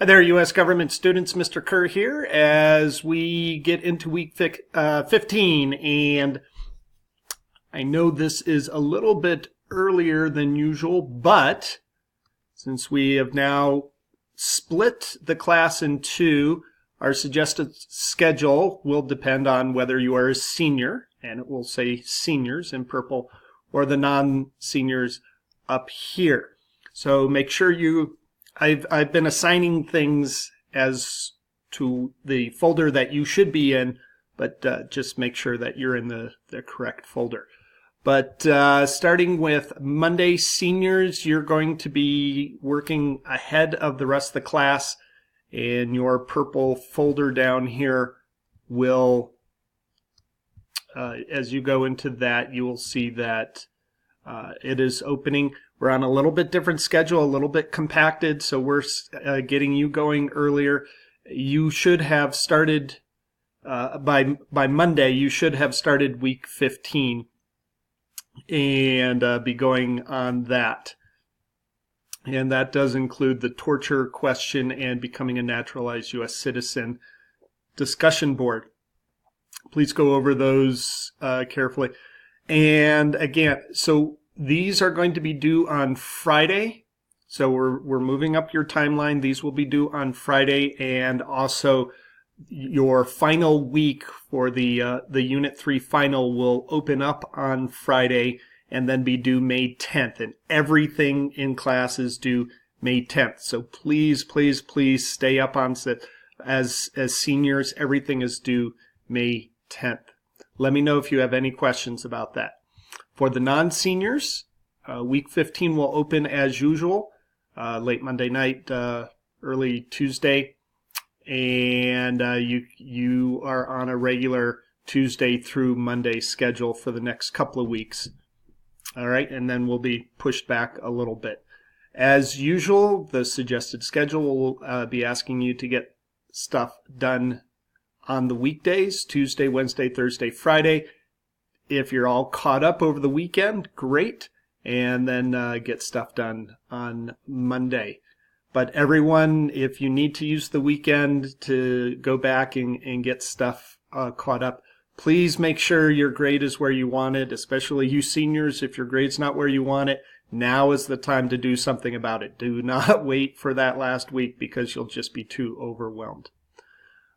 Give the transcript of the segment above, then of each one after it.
Hi there, U.S. government students. Mr. Kerr here as we get into week 15. And I know this is a little bit earlier than usual, but since we have now split the class in two, our suggested schedule will depend on whether you are a senior, and it will say seniors in purple, or the non-seniors up here. So make sure I've been assigning things as to the folder that you should be in, but just make sure that you're in the correct folder. But starting with Monday seniors, you're going to be working ahead of the rest of the class, and your purple folder down here will, as you go into that, you will see that it is opening. We're on a little bit different schedule, a little bit compacted, so we're getting you going earlier. You should have started, by Monday, you should have started week 15 and be going on that. And that does include the torture question and becoming a naturalized U.S. citizen discussion board. Please go over those carefully. And again, so these are going to be due on Friday. So we're moving up your timeline. These will be due on Friday, and also your final week for the Unit 3 final will open up on Friday and then be due May 10th. And everything in class is due May 10th. So please, please, please stay up on it. As seniors, everything is due May 10th. Let me know if you have any questions about that. For the non-seniors, week 15 will open as usual, late Monday night, early Tuesday, and you are on a regular Tuesday through Monday schedule for the next couple of weeks. All right, and then we'll be pushed back a little bit. As usual, the suggested schedule will be asking you to get stuff done on the weekdays, Tuesday, Wednesday, Thursday, Friday. If you're all caught up over the weekend, great, and then get stuff done on Monday. But everyone, if you need to use the weekend to go back and get stuff caught up, please make sure your grade is where you want it, especially you seniors. If your grade's not where you want it, now is the time to do something about it. Do not wait for that last week because you'll just be too overwhelmed.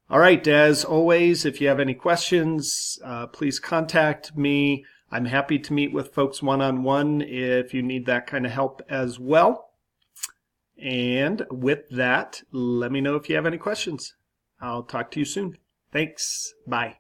All right, as always, if you have any questions, please contact me. I'm happy to meet with folks one-on-one if you need that kind of help as well. And with that, let me know if you have any questions. I'll talk to you soon. Thanks. Bye.